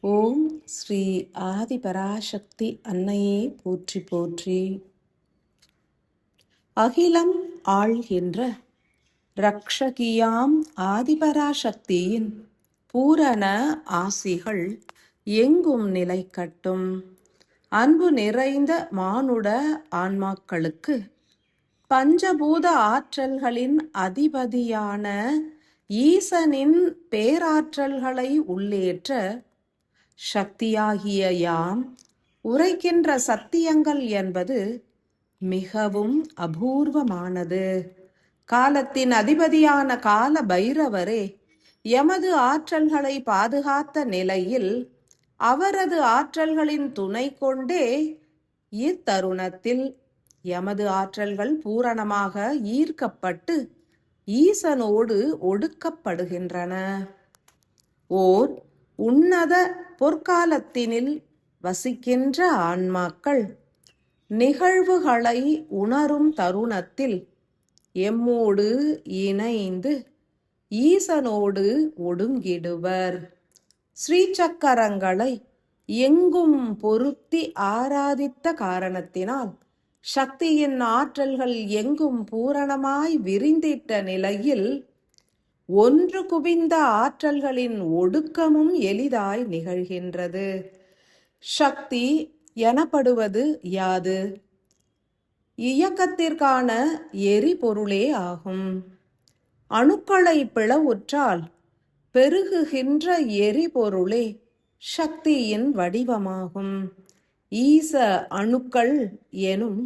ஓம் ஸ்ரீ ஆதிபராசக்தி அன்னையே போற்றி போற்றி. அகிலம் ஆள்கின்ற ரக்ஷகியாம் ஆதிபராசக்தியின் பூரண ஆசிகள் எங்கும் நிலைக்கட்டும். அன்பு நிறைந்த மானுட ஆன்மாக்களுக்கு பஞ்சபூத ஆற்றல்களின் அதிபதியான ஈசனின் பேராற்றல்களை உள்ளேற்ற சக்தியாகிய யாம் உரைக்கின்ற சத்தியங்கள் என்பது மிகவும் அபூர்வமானது. காலத்தின் அதிபதியான கால பைரவரே எமது ஆற்றல்களை பாதுகாத்த நிலையில் அவரது ஆற்றல்களின் துணை கொண்டே இத்தருணத்தில் எமது ஆற்றல்கள் பூரணமாக ஈர்க்கப்பட்டு ஈசனோடு ஒடுக்கப்படுகின்றன. ஓர் உன்னத பொற்காலத்தினில் வசிக்கின்ற ஆன்மாக்கள் நிகழ்வுகளை உணரும் தருணத்தில் எம்மோடு இணைந்து ஈசனோடு ஒடுங்கிடுவர். ஸ்ரீசக்கரங்களை எங்கும் பொருத்தி ஆராதித்த காரணத்தினால் சக்தியின் ஆற்றல்கள் எங்கும் பூரணமாய் விரிந்திட்ட நிலையில் ஒன்று குவிந்த ஆற்றல்களின் ஒடுக்கமும் எளிதாய் நிகழ்கின்றது. சக்தி எனப்படுவது யாது? இயக்கத்திற்கான எரிபொருளே ஆகும். அணுக்களை பிளவுற்றால் பெருகுகின்ற எரிபொருளே சக்தியின் வடிவமாகும். ஈச அணுக்கள் எனும்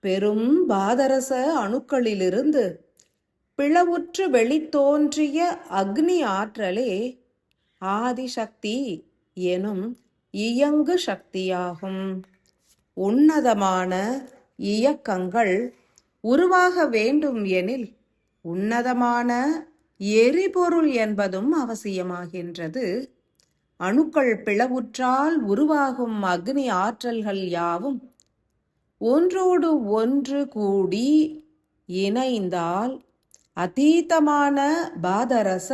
பெரும் பாதரச அணுக்களிலிருந்து பிளவுற்று வெளித்தோன்றிய அக்னி ஆற்றலே ஆதிசக்தி எனும் இயங்கு சக்தியாகும். உன்னதமான இயக்கங்கள் உருவாக வேண்டும் எனில் உன்னதமான எரிபொருள் என்பதும் அவசியமாகின்றது. அணுக்கள் பிளவுற்றால் உருவாகும் அக்னி ஆற்றல்கள் யாவும் ஒன்றோடு ஒன்று கூடி இணைந்தால் அதீதமான பாதரச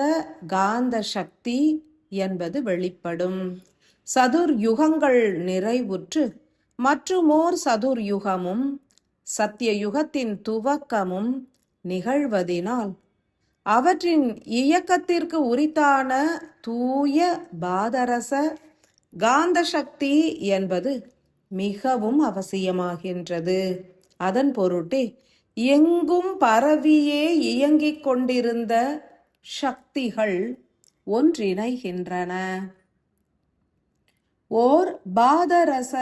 காந்த சக்தி என்பது வெளிப்படும். சதுர் யுகங்கள் நிறைவுற்று மற்றுமோர் சதுர் யுகமும் சத்திய யுகத்தின் துவக்கமும் நிகழ்வதினால் அவற்றின் இயக்கத்திற்கு உரித்தான தூய பாதரச காந்த சக்தி என்பது மிகவும் அவசியமாகின்றது. அதன் பொருட்டே எங்கும் பரவியே இயங்கிக் கொண்டிருந்த சக்திகள் ஒன்றிணைகின்றன. ஓர் பாதரச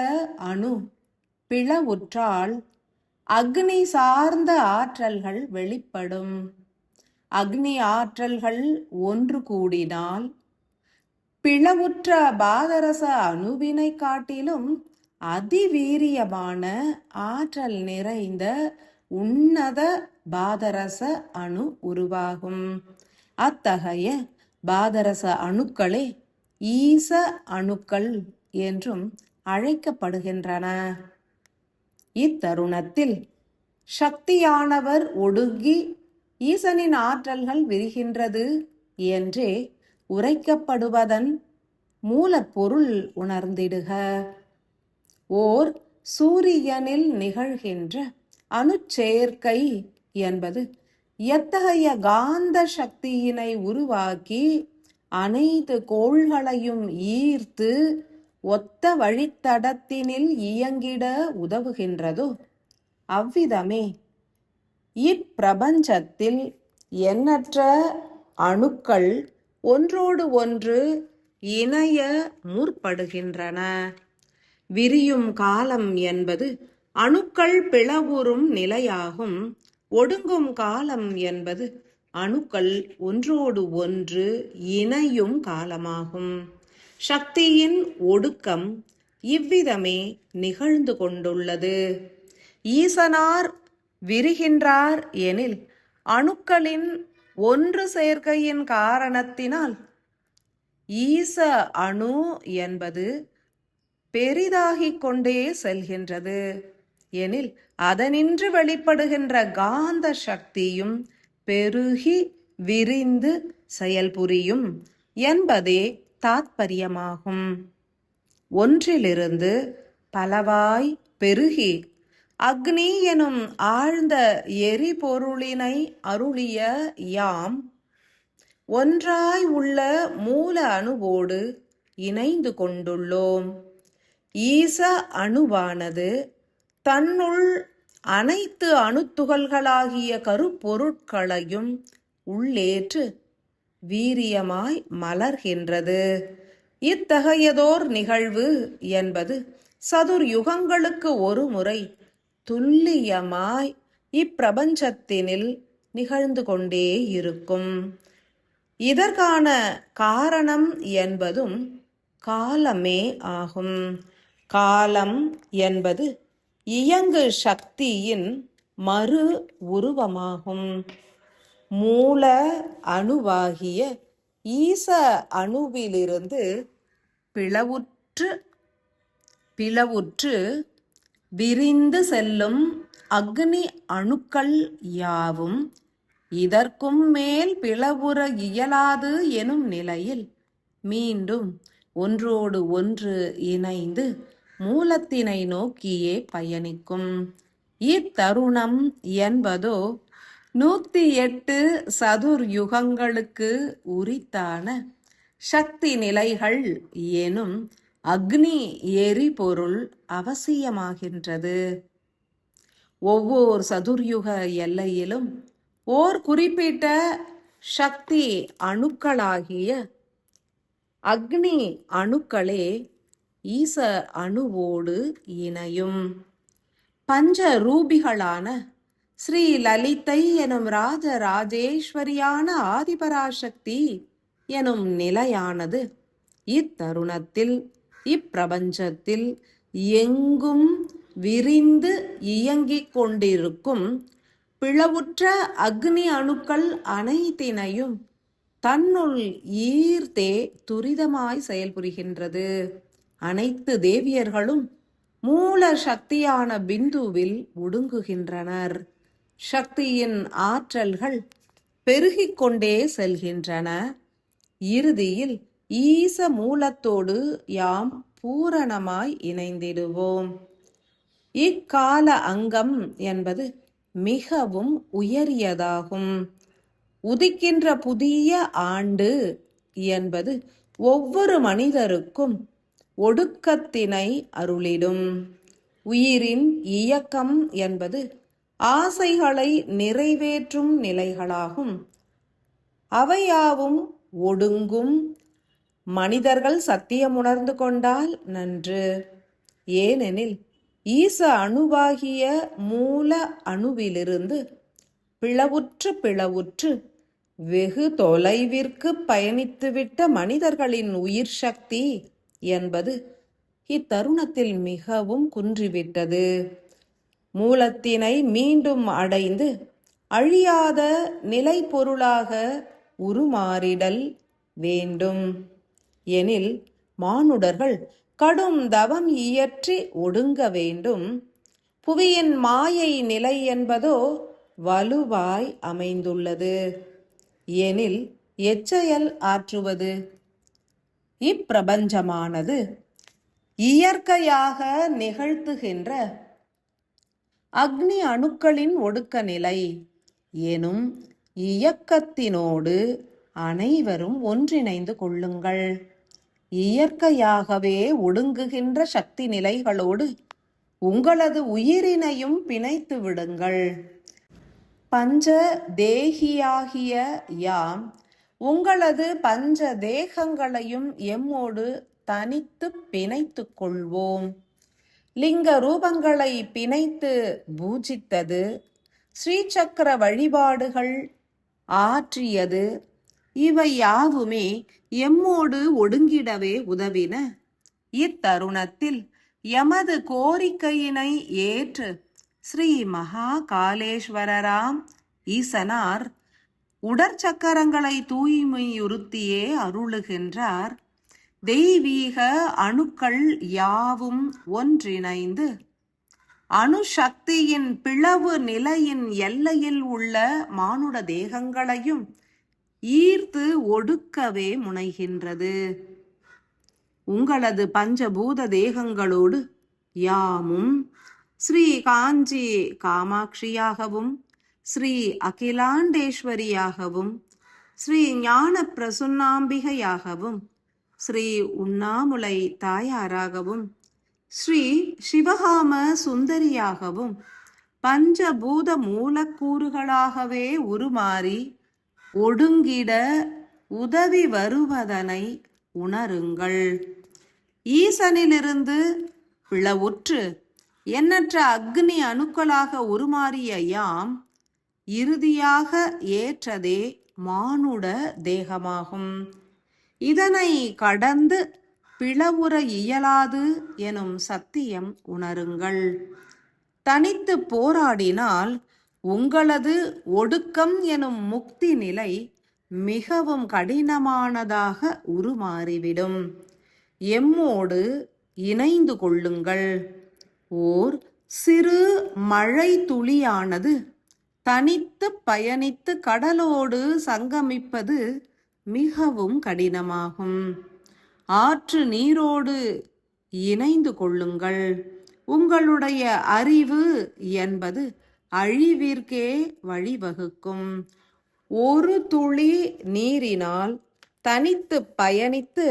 அணு பிளவுற்றால் அக்னி சார்ந்த ஆற்றல்கள் வெளிப்படும். அக்னி ஆற்றல்கள் ஒன்று கூடினால் பிளவுற்ற பாதரச அணுவினை காட்டிலும் அதிவீரியமான ஆற்றல் நிறைந்த உன்னத பாதரச அணு உருவாகும். அத்தகைய பாதரச அணுக்களே ஈச அணுக்கள் என்றும் அழைக்கப்படுகின்றன. இத்தருணத்தில் சக்தியானவர் ஒடுங்கி ஈசனின் ஆற்றல்கள் விரிகின்றது என்றே உரைக்கப்படுவதன் மூலப்பொருள் உணர்ந்திடுக. ஓர் சூரியனில் நிகழ்கின்ற அணுச்சேர்க்கை என்பது எத்தகைய காந்த சக்தியினை உருவாக்கி அனைத்து கோள்களையும் ஈர்த்து ஒத்த வழித்தடத்தினில் இயங்கிட உதவுகின்றதோ அவ்விதமே இப்பிரபஞ்சத்தில் எண்ணற்ற அணுக்கள் ஒன்றோடு ஒன்று இணைய முற்படுகின்றன. விரியும் காலம் என்பது அணுக்கள் பிளவுறும் நிலையாகும். ஒடுங்கும் காலம் என்பது அணுக்கள் ஒன்றோடு ஒன்று இணையும் காலமாகும். சக்தியின் ஒடுக்கம் இவ்விதமே நிகழ்ந்து கொண்டுள்ளது. ஈசனார் விரிகின்றார் எனில் அணுக்களின் ஒன்று சேர்க்கையின் காரணத்தினால் ஈச அணு என்பது பெரிதாகிக் கொண்டே செல்கின்றது எனில் அதனின்று வெளிப்படுகின்ற காந்த சக்தியும் பெருகி விரிந்து செயல்புரியும் என்பதே தாத்பரியமாகும். ஒன்றிலிருந்து பலவாய் பெருகி அக்னி எனும் ஆழ்ந்த எரிபொருளினை அருளிய யாம் ஒன்றாய் உள்ள மூல அணுவோடு இணைந்து கொண்டுள்ளோம். ஈச அணுவானது தன்னுள் அனைத்து அணுத்துகள்களாகிய கருப்பொருட்களையும் உள்ளேற்று வீரியமாய் மலர்கின்றது. இத்தகையதோர் நிகழ்வு என்பது சதுர்யுகங்களுக்கு ஒரு முறை துல்லியமாய் இப்பிரபஞ்சத்தினில் நிகழ்ந்து கொண்டே இருக்கும். இதற்கான காரணம் என்பதும் காலமே ஆகும். காலம் என்பது இயங்கு சக்தியின் மறு உருவமாகும். மூல அணுவாகிய ஈச அணுவிலிருந்து பிளவுற்று விரிந்து செல்லும் அக்னி அணுக்கள் யாவும் இதற்கும் மேல் பிளவுற இயலாது எனும் நிலையில் மீண்டும் ஒன்றோடு ஒன்று இணைந்து மூலத்தினை நோக்கியே பயணிக்கும். இத்தருணம் என்பதோ 108 சதுர்யுகங்களுக்கு உரித்தான சக்தி நிலைகள் எனும் அக்னி எரிபொருள் அவசியமாகின்றது. ஒவ்வொரு சதுர்யுக எல்லையிலும் ஓர் குறிப்பிட்ட சக்தி அணுக்களாகிய அக்னி அணுக்களே ஈச அணுவோடு இணையும். பஞ்ச ரூபிகளான ஸ்ரீ லலிதை எனும் ராஜராஜேஸ்வரியான ஆதிபராசக்தி எனும் நிலையானது இத்தருணத்தில் இப்பிரபஞ்சத்தில் எங்கும் விரிந்து இயங்கிக் கொண்டிருக்கும் பிளவுற்ற அக்னி அணுக்கள் அனைத்தினையும் தன்னுள் ஈர்த்தே துரிதமாய் செயல்புரிகின்றது. அனைத்து தேவியர்களும் மூல சக்தியான பிந்துவில் ஒடுங்குகின்றனர். சக்தியின் ஆற்றல்கள் பெருகிக் கொண்டே செல்கின்றன. இறுதியில் ஈச மூலத்தோடு யாம் பூரணமாய் இணைந்திடுவோம். இக்கால அங்கம் என்பது மிகவும் உயரியதாகும். உதிக்கின்ற புதிய ஆண்டு என்பது ஒவ்வொரு மனிதருக்கும் ஒடுக்கத்தினை அருளிடும். உயிரின் இயக்கம் என்பது ஆசைகளை நிறைவேற்றும் நிலைகளாகும். அவையாவும் ஒடுங்கும். மனிதர்கள் சத்தியம் உணர்ந்து கொண்டால் நன்று. ஏனெனில் ஈச அணுவாகிய மூல அணுவிலிருந்து பிளவுற்று வெகு தொலைவிற்கு பயணித்துவிட்ட மனிதர்களின் உயிர் சக்தி என்பது இத்தருணத்தில் மிகவும் குன்றிவிட்டது. மூலத்தினை மீண்டும் அடைந்து அழியாத நிலை பொருளாக உருமாறிடல் வேண்டும். எனில் மானுடர்கள் கடும் தவம் இயற்றி ஒடுங்க வேண்டும். புவியின் மாயை நிலை என்பதோ வலுவாய் அமைந்துள்ளது. எனில் எச்செயல் ஆற்றுவது? இப்பிரபஞ்சமானது இயற்கையாக நிகழ்த்துகின்ற அக்னி அணுக்களின் ஒடுக்க நிலை எனும் இயக்கத்தினோடு அனைவரும் ஒன்றிணைந்து கொள்ளுங்கள். இயற்கையாகவே ஒடுங்குகின்ற சக்தி நிலைகளோடு உங்களது உயிரினையும் பிணைத்து விடுங்கள். பஞ்ச தேகியாகிய யாம் உங்களது பஞ்ச தேகங்களையும் எம்மோடு தனித்து பிணைத்து கொள்வோம். லிங்க ரூபங்களை பிணைத்து பூஜித்தது, ஸ்ரீசக்கர வழிபாடுகள் ஆற்றியது, இவை யாவுமே எம்மோடு ஒடுங்கிடவே உதவின. இத்தருணத்தில் எமது கோரிக்கையினை ஏற்று ஸ்ரீ மகா காலேஸ்வரராம் ஈசனார் உடற்சக்கரங்களை தூய்மையுறுத்தியே அருளுகின்றார். தெய்வீக அணுக்கள் யாவும் ஒன்றிணைந்து அணுசக்தியின் பிளவு நிலையின் எல்லையில் உள்ள மானுட தேகங்களையும் ஈர்த்து ஒடுக்கவே முனைகின்றது. உங்களது பஞ்சபூத தேகங்களோடு யாமும் ஸ்ரீ காஞ்சி காமாட்சியாகவும் ஸ்ரீ அகிலாண்டேஸ்வரியாகவும் ஸ்ரீ ஞான பிரசுன்னாம்பிகையாகவும் ஸ்ரீ உண்ணாமுலை தாயாராகவும் ஸ்ரீ சிவகாம சுந்தரியாகவும் பஞ்சபூத மூலக்கூறுகளாகவே உருமாறி ஒடுங்கிட உதவி வருவதனை உணருங்கள். ஈசனிலிருந்து பிளவுற்று எண்ணற்ற அக்னி அணுக்களாக உருமாறிய யாம் இறுதியாக ஏற்றதே மானுட தேகமாகும். இதனை கடந்து பிளவுற இயலாது எனும் சத்தியம் உணருங்கள். தனித்து போராடினால் உங்களது ஒடுக்கம் எனும் முக்தி நிலை மிகவும் கடினமானதாக உருமாறிவிடும். எம்மோடு இணைந்து கொள்ளுங்கள். ஓர் சிறு மழை துளியானது தனித்து பயணித்து கடலோடு சங்கமிப்பது மிகவும் கடினமாகும். ஆற்று நீரோடு இணைந்து கொள்ளுங்கள். உங்களுடைய அறிவு என்பது அழிவிற்கே வழிவகுக்கும். ஒரு துளி நீரினால் தனித்து பயணித்து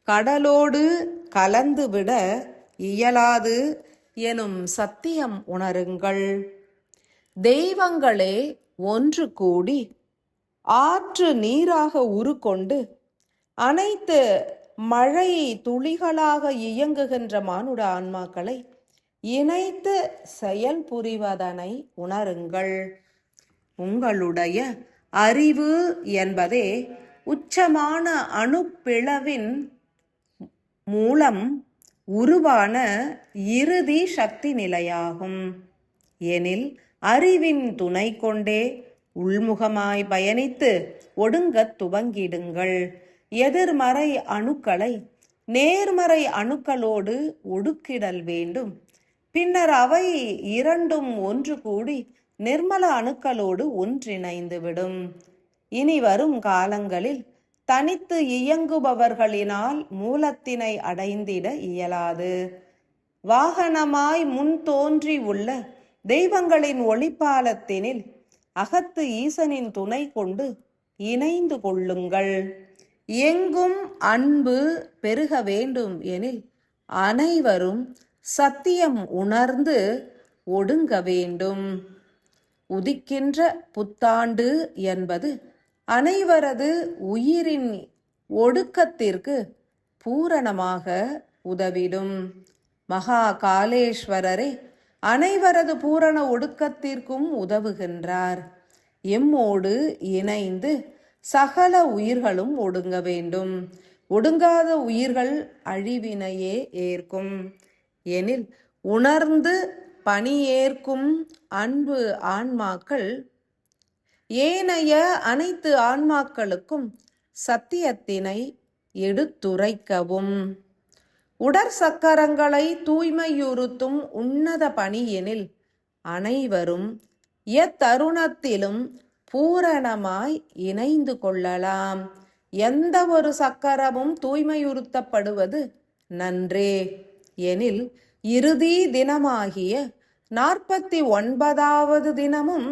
கடலோடு கலந்துவிட இயலாது எனும் சத்தியம் உணருங்கள். தெய்வங்களே ஒன்று கூடி ஆற்று நீராக உருக்கொண்டு அனைத்து மழை துளிகளாக இயங்குகின்ற மானுட ஆன்மாக்களை இணைத்து செயல் புரிவதனை உணருங்கள். உங்களுடைய அறிவு என்பதே உச்சமான அணுப்பிளவின் மூலம் உருவான இறுதி சக்தி நிலையாகும். எனில் அறிவின் துணை கொண்டே உள்முகமாய் பயணித்து ஒடுங்கத் துவங்கிடுங்கள். எதிர்மறை அணுக்களை நேர்மறை அணுக்களோடு ஒடுக்கிடல் வேண்டும். பின்னர் அவை இரண்டும் ஒன்று கூடி நிர்மல அணுக்களோடு ஒன்றிணைந்துவிடும். இனி வரும் காலங்களில் தனித்து இயங்குபவர்களினால் மூலத்தினை அடைந்திட இயலாது. வாகனமாய் முன் தோன்றி உள்ள தெய்வங்களின் ஒளிப்பாலத்தினில் அகத்து ஈசனின் துணை கொண்டு இணைந்து கொள்ளுங்கள். எங்கும் அன்பு பெருக வேண்டும் எனில் அனைவரும் சத்தியம் உணர்ந்து ஒடுங்க வேண்டும். உதிக்கின்ற புத்தாண்டு என்பது அனைவரது உயிரின் ஒடுக்கத்திற்கு பூரணமாக உதவிடும். மகா காலேஸ்வரரே அனைவரது பூரண ஒடுக்கத்திற்கும் உதவுகின்றார். எம்மோடு இணைந்து சகல உயிர்களும் ஒடுங்க வேண்டும். ஒடுங்காத உயிர்கள் அழிவினையே ஏற்கும். எனில் உணர்ந்து பணியேற்கும் அன்பு ஆன்மாக்கள் ஏனைய அனைத்து ஆன்மாக்களுக்கும் சத்தியத்தினை எடுத்துரைக்கவும். உடற்சக்கரங்களை தூய்மையுறுத்தும் உன்னத பணியினில் அனைவரும் எத்தருணத்திலும் பூரணமாய் இணைந்து கொள்ளலாம். எந்த ஒரு சக்கரமும் தூய்மையுறுத்தப்படுவது நன்றே. எனில் இறுதி தினமாகிய 49வது தினமும்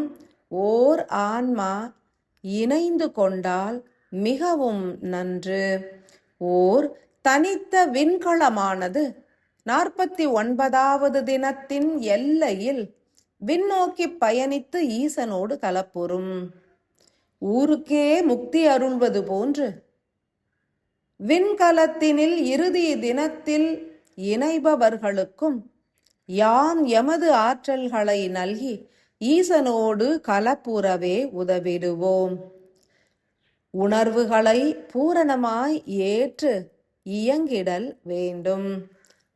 ஓர் ஆன்மா இணைந்து கொண்டால் மிகவும் நன்று. ஓர் தனித்த விண்கலமானது 49வது தினத்தின் எல்லையில் விண்ணோக்கி பயணித்து ஈசனோடு கலப்புறும். ஊருக்கே முக்தி அருள்வது போன்று விண்கலத்தினில் இறுதி தினத்தில் இணைபவர்களுக்கும் யாம் எமது ஆற்றல்களை நல்கி ஈசனோடு கலப்புறவே உதவிடுவோம். உணர்வுகளை பூரணமாய் ஏற்று இயங்கிடல் வேண்டும்.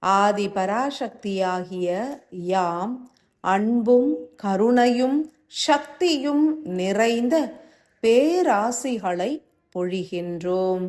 ஆதி பராசக்தியாகிய யாம் அன்பும் கருணையும் சக்தியும் நிறைந்த பேராசிகளை பொழிகின்றோம்.